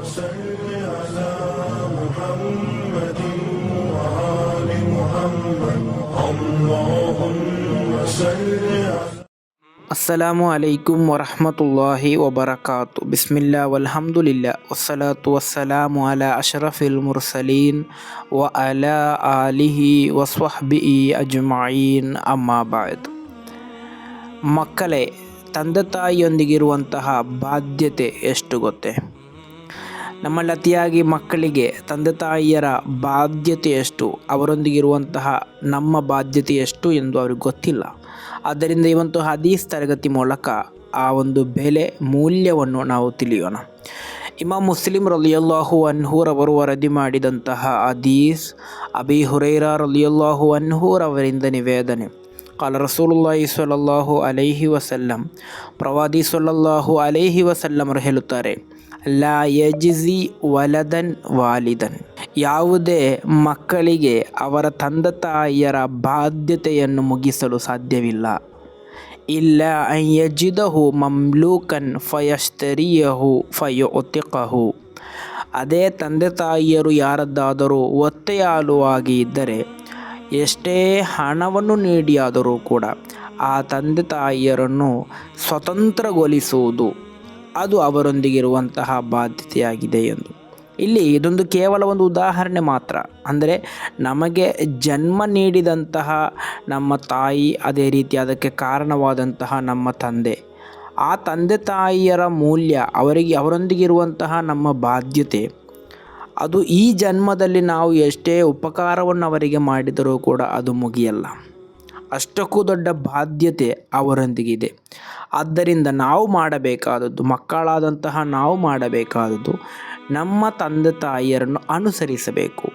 صل على محمد وآل محمد اللهم صل على ಅಸ್ಸಲಾಮು ಅಲೈಕುಂ ವರಹಮತುಲ್ಲಾಹಿ ವಬರಕಾತು. ಬಿಸ್ಮಿಲ್ಲಾ ವಲ್ಹಮ್ದುಲಿಲ್ಲಾ ವಸ್ಸಲಾತು ವಸ್ಸಲಾಮು ಅಲಾ ಅಶ್ರಫಿಲ್ ಮುರ್ಸಲೀನ್ ವ ಅಲಾ ಆಲಿಹಿ ವಸ್ವಹ್ಬಿಹಿ ಅಜ್ಮഈನ್ ಅಮ್ಮಾ ಬಾದ್. ಮಕ್ಕಳೇ, ತಂದೆ ತಾಯಿಯೊಂದಿಗಿರುವಂತಹ ಬಾಧ್ಯತೆ ಎಷ್ಟು ಗೊತ್ತೇ? ನಮ್ಮಲ್ಲಿ ಅತಿಯಾಗಿ ಮಕ್ಕಳಿಗೆ ತಂದೆ ತಾಯಿಯರ ಬಾಧ್ಯತೆ ಎಷ್ಟು, ಅವರೊಂದಿಗಿರುವಂತಹ ನಮ್ಮ ಬಾಧ್ಯತೆ ಎಷ್ಟು ಎಂದು ಅವ್ರಿಗೆ ಗೊತ್ತಿಲ್ಲ. ಆದ್ದರಿಂದ ಈ ಒಂದು ಹದೀಸ್ ತರಗತಿ ಮೂಲಕ ಆ ಒಂದು ಬೆಲೆ ಮೂಲ್ಯವನ್ನು ನಾವು ತಿಳಿಯೋಣ. ಇಮಾಮ್ ಮುಸ್ಲಿಂ ರಲಿಯಲ್ಲಾಹು ಅನ್ಹೂರವರು ವರದಿ ಮಾಡಿದಂತಹ ಹದೀಸ್, ಅಬೀ ಹುರೈರಾ ರಲಿಯಲ್ಲಾಹು ಅನ್ಹೂರವರಿಂದ ನಿವೇದನೆ. ಕಾಲ ರಸೂಲುಲ್ಲಾಹಿ ಸ್ವಲ್ಲಲ್ಲಾಹು ಅಲೈಹಿ ವಸಲ್ಲಂ, ಪ್ರವಾದಿ ಸ್ವಲ್ಲಲ್ಲಾಹು ಅಲೈಹಿ ವಸಲ್ಲಮರು ಹೇಳುತ್ತಾರೆ, ಲಾ ಯಜಿಜಿ ವಲದನ್ ವಾಲಿದನ್, ಯಾವುದೇ ಮಕ್ಕಳಿಗೆ ಅವರ ತಂದೆ ತಾಯಿಯರ ಬಾಧ್ಯತೆಯನ್ನು ಮುಗಿಸಲು ಸಾಧ್ಯವಿಲ್ಲ. ಇಲ್ಲ ಅನ್ ಯಜಿದಹು ಮಮ್ಲೂಕನ್ ಫಯಶ್ತರಿಯಹು ಫಯುತಿಕಹು, ಅದೇ ತಂದೆ ತಾಯಿಯರು ಯಾರದ್ದಾದರೂ ಒತ್ತೆಯಾಳುವಾಗಿ ಇದ್ದರೆ ಎಷ್ಟೇ ಹಣವನ್ನು ನೀಡಿಯಾದರೂ ಕೂಡ ಆ ತಂದೆ ತಾಯಿಯರನ್ನು ಸ್ವತಂತ್ರಗೊಳಿಸುವುದು ಅದು ಅವರೊಂದಿಗಿರುವಂತಹ ಬಾಧ್ಯತೆಯಾಗಿದೆ ಎಂದು. ಇಲ್ಲಿ ಇದೊಂದು ಕೇವಲ ಒಂದು ಉದಾಹರಣೆ ಮಾತ್ರ. ಅಂದರೆ ನಮಗೆ ಜನ್ಮ ನೀಡಿದಂತಹ ನಮ್ಮ ತಾಯಿ, ಅದೇ ರೀತಿ ಅದಕ್ಕೆ ಕಾರಣವಾದಂತಹ ನಮ್ಮ ತಂದೆ, ಆ ತಂದೆ ತಾಯಿಯರ ಮೂಲ್ಯ, ಅವರೊಂದಿಗಿರುವಂತಹ ನಮ್ಮ ಬಾಧ್ಯತೆ, ಅದು ಈ ಜನ್ಮದಲ್ಲಿ ನಾವು ಎಷ್ಟೇ ಉಪಕಾರವನ್ನು ಅವರಿಗೆ ಮಾಡಿದರೂ ಕೂಡ ಅದು ಮುಗಿಯಲ್ಲ. ಅಷ್ಟಕ್ಕೂ ದೊಡ್ಡ ಬಾಧ್ಯತೆ ಅವರೊಂದಿಗಿದೆ. ಆದ್ದರಿಂದ ನಾವು ಮಾಡಬೇಕಾದದ್ದು, ಮಕ್ಕಳಾದಂತಹ ನಾವು ಮಾಡಬೇಕಾದದ್ದು, ನಮ್ಮ ತಂದೆ ತಾಯಿಯರನ್ನು ಅನುಸರಿಸಬೇಕು.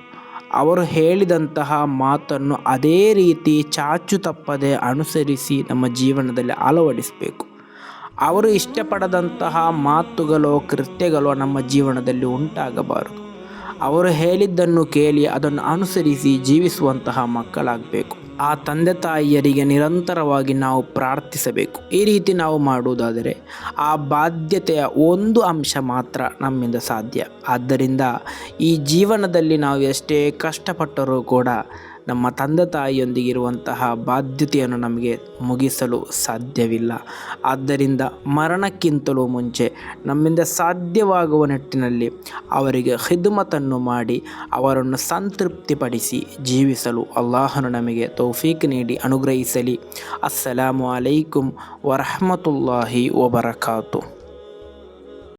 ಅವರು ಹೇಳಿದಂತಹ ಮಾತನ್ನು ಅದೇ ರೀತಿ ಚಾಚು ತಪ್ಪದೆ ಅನುಸರಿಸಿ ನಮ್ಮ ಜೀವನದಲ್ಲಿ ಅಳವಡಿಸಬೇಕು. ಅವರು ಇಷ್ಟಪಡದಂತಹ ಮಾತುಗಳು, ಕೃತ್ಯಗಳು ನಮ್ಮ ಜೀವನದಲ್ಲಿ ಉಂಟಾಗಬಾರದು. ಅವರು ಹೇಳಿದ್ದನ್ನು ಕೇಳಿ ಅದನ್ನು ಅನುಸರಿಸಿ ಜೀವಿಸುವಂತಹ ಮಕ್ಕಳಾಗಬೇಕು. ಆ ತಂದೆ ತಾಯಿಯರಿಗೆ ನಿರಂತರವಾಗಿ ನಾವು ಪ್ರಾರ್ಥಿಸಬೇಕು. ಈ ರೀತಿ ನಾವು ಮಾಡುವುದಾದರೆ ಆ ಬಾಧ್ಯತೆಯ ಒಂದು ಅಂಶ ಮಾತ್ರ ನಮ್ಮಿಂದ ಸಾಧ್ಯ. ಆದ್ದರಿಂದ ಈ ಜೀವನದಲ್ಲಿ ನಾವು ಎಷ್ಟೇ ಕಷ್ಟಪಟ್ಟರೂ ಕೂಡ ನಮ್ಮ ತಂದೆ ತಾಯಿಯೊಂದಿಗಿರುವಂತಹ ಬಾಧ್ಯತೆಯನ್ನು ನಮಗೆ ಮುಗಿಸಲು ಸಾಧ್ಯವಿಲ್ಲ. ಆದ್ದರಿಂದ ಮರಣಕ್ಕಿಂತಲೂ ಮುಂಚೆ ನಮ್ಮಿಂದ ಸಾಧ್ಯವಾಗುವ ನಿಟ್ಟಿನಲ್ಲಿ ಅವರಿಗೆ ಖಿದ್ಮತನ್ನು ಮಾಡಿ ಅವರನ್ನು ಸಂತೃಪ್ತಿಪಡಿಸಿ ಜೀವಿಸಲು ಅಲ್ಲಾಹನು ನಮಗೆ ತೌಫೀಕ್ ನೀಡಿ ಅನುಗ್ರಹಿಸಲಿ. ಅಸ್ಸಲಾಮು ಅಲೈಕುಂ ವರಹಮತುಲ್ಲಾಹಿ ವಬರಕಾತು.